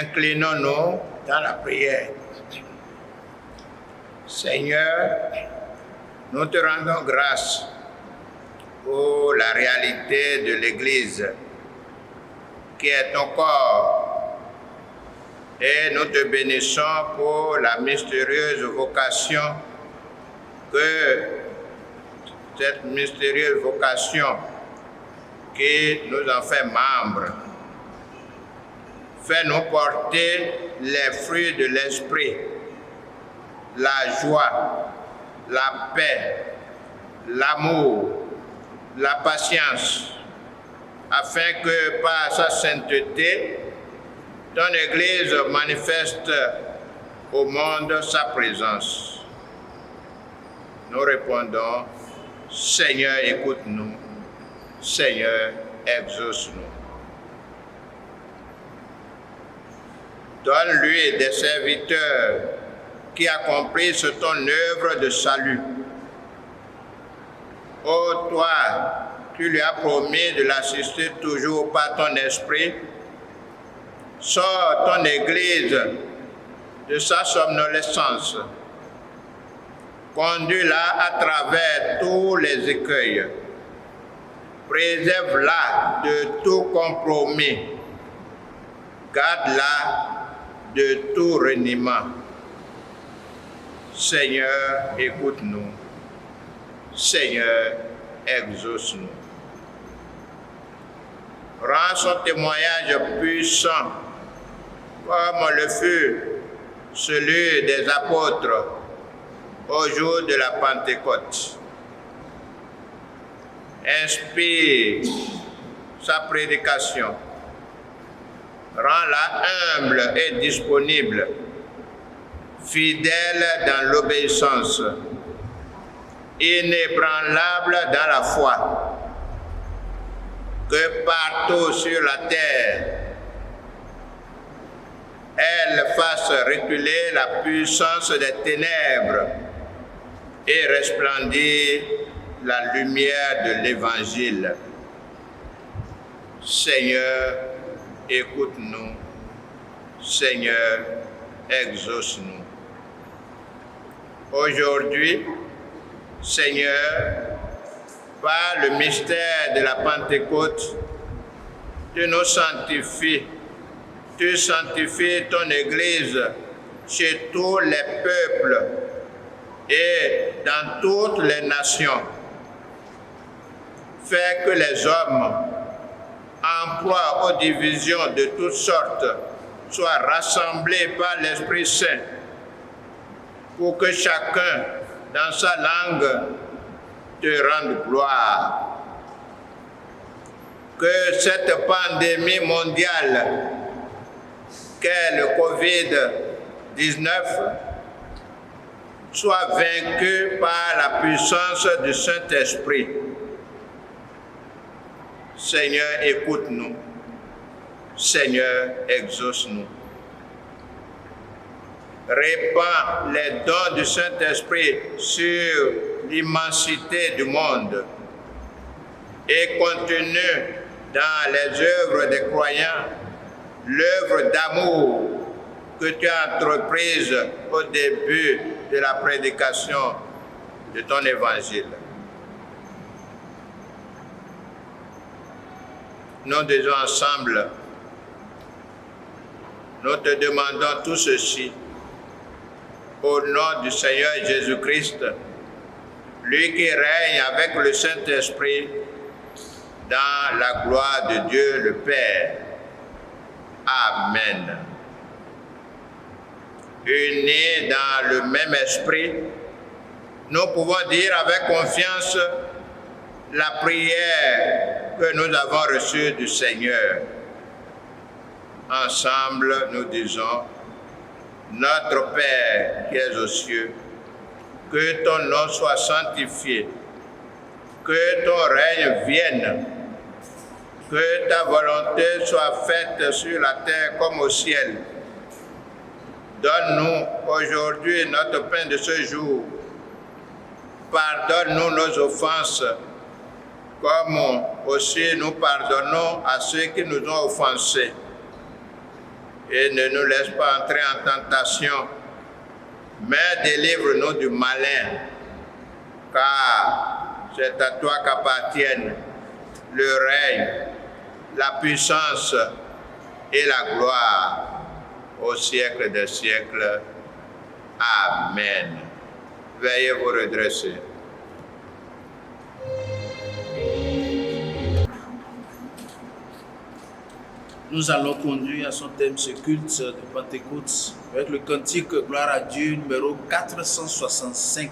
Inclinons-nous dans la prière. Seigneur, nous te rendons grâce pour la réalité de l'Église qui est ton corps et nous te bénissons pour la mystérieuse vocation cette mystérieuse vocation qui nous en fait membres. Fais-nous porter les fruits de l'esprit, la joie, la paix, l'amour, la patience, afin que par sa sainteté, ton Église manifeste au monde sa présence. Nous répondons: Seigneur, écoute-nous. Seigneur, exauce-nous. Donne-lui des serviteurs qui accomplissent ton œuvre de salut. Ô toi, tu lui as promis de l'assister toujours par ton esprit. Sors ton Église de sa somnolescence. Conduis-la à travers tous les écueils. Préserve-la de tout compromis. Garde-la de tout reniement. Seigneur, écoute-nous. Seigneur, exauce-nous. Rends son témoignage puissant, comme le fut celui des apôtres au jour de la Pentecôte. Inspire sa prédication. Rends-la humble et disponible, fidèle dans l'obéissance, inébranlable dans la foi. Que partout sur la terre, elle fasse reculer la puissance des ténèbres et resplendir la lumière de l'Évangile. Seigneur, écoute-nous. Seigneur, exauce-nous. Aujourd'hui, Seigneur, par le mystère de la Pentecôte, tu nous sanctifies. Tu sanctifies ton Église chez tous les peuples et dans toutes les nations. Fais que les hommes, en proie aux divisions de toutes sortes, soient rassemblés par l'Esprit Saint pour que chacun, dans sa langue, te rende gloire. Que cette pandémie mondiale qu'est le Covid-19 soit vaincue par la puissance du Saint-Esprit. Seigneur, écoute-nous. Seigneur, exauce-nous. Répands les dons du Saint-Esprit sur l'immensité du monde et continue dans les œuvres des croyants l'œuvre d'amour que tu as entreprise au début de la prédication de ton évangile. Nous disons ensemble, nous te demandons tout ceci au nom du Seigneur Jésus-Christ, lui qui règne avec le Saint-Esprit dans la gloire de Dieu le Père. Amen. Unis dans le même esprit, nous pouvons dire avec confiance la prière que nous avons reçue du Seigneur. Ensemble, nous disons, Notre Père qui es aux cieux, que ton nom soit sanctifié, que ton règne vienne, que ta volonté soit faite sur la terre comme au ciel. Donne-nous aujourd'hui notre pain de ce jour. Pardonne-nous nos offenses, comme aussi nous pardonnons à ceux qui nous ont offensés. Et ne nous laisse pas entrer en tentation, mais délivre-nous du malin, car c'est à toi qu'appartiennent le règne, la puissance et la gloire au siècle des siècles. Amen. Veuillez vous redresser. Nous allons conduire à son thème ce culte de Pentecôte avec le cantique Gloire à Dieu numéro 465.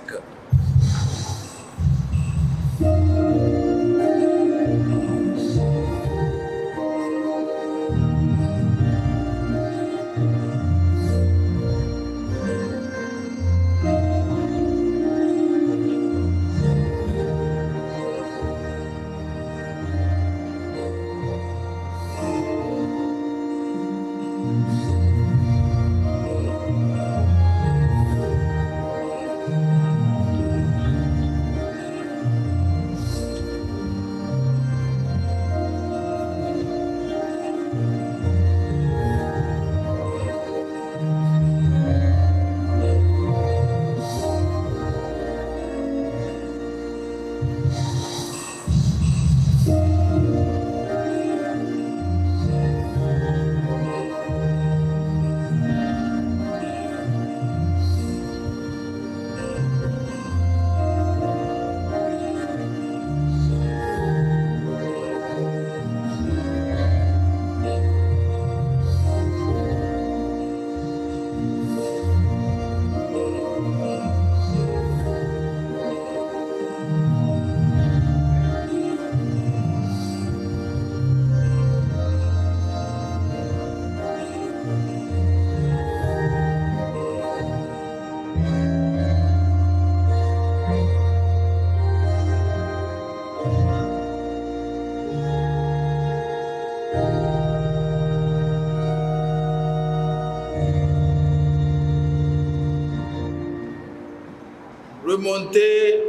remonter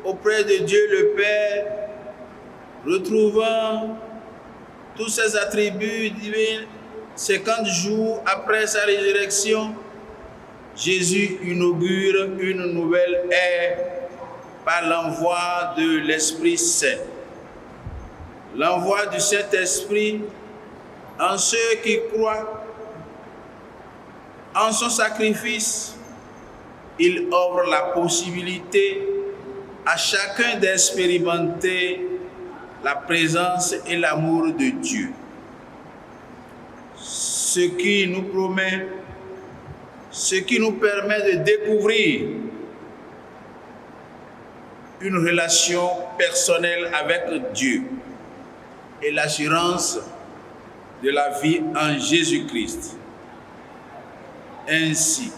auprès de Dieu le Père, retrouvant tous ses attributs divins. 50 jours après sa résurrection, Jésus inaugure une nouvelle ère par l'envoi de l'Esprit Saint. L'envoi du Saint-Esprit en ceux qui croient en son sacrifice. Il offre la possibilité à chacun d'expérimenter la présence et l'amour de Dieu. Ce qui nous promet, ce qui nous permet de découvrir une relation personnelle avec Dieu et l'assurance de la vie en Jésus-Christ. Ainsi,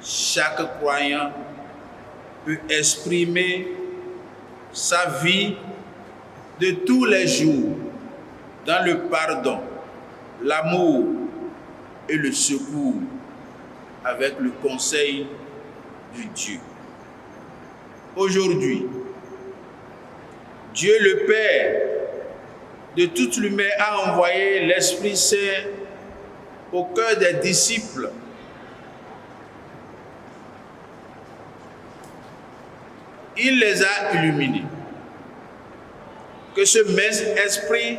chaque croyant peut exprimer sa vie de tous les jours dans le pardon, l'amour et le secours avec le conseil de Dieu. Aujourd'hui, Dieu le Père de toute l'humain a envoyé l'Esprit Saint au cœur des disciples. Il les a illuminés. Que ce même esprit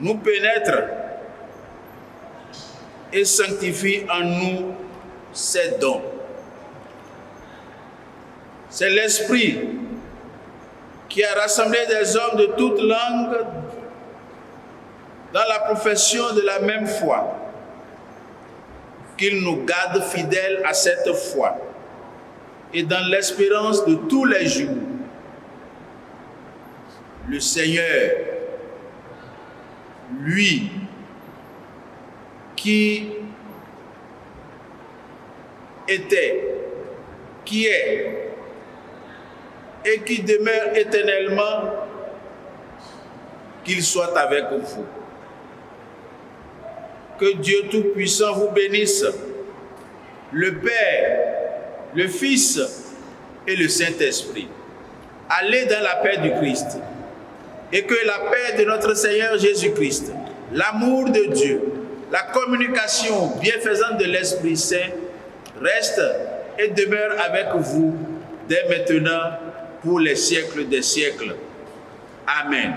nous pénètre et sanctifie en nous ses dons. C'est l'esprit qui a rassemblé des hommes de toutes langues dans la profession de la même foi, qu'il nous garde fidèles à cette foi et dans l'espérance de tous les jours. Le Seigneur, lui, qui était, qui est et qui demeure éternellement, qu'il soit avec vous. Que Dieu Tout-Puissant vous bénisse, le Père, le Fils et le Saint-Esprit. Allez dans la paix du Christ et que la paix de notre Seigneur Jésus-Christ, l'amour de Dieu, la communication bienfaisante de l'Esprit Saint reste et demeure avec vous dès maintenant pour les siècles des siècles. Amen.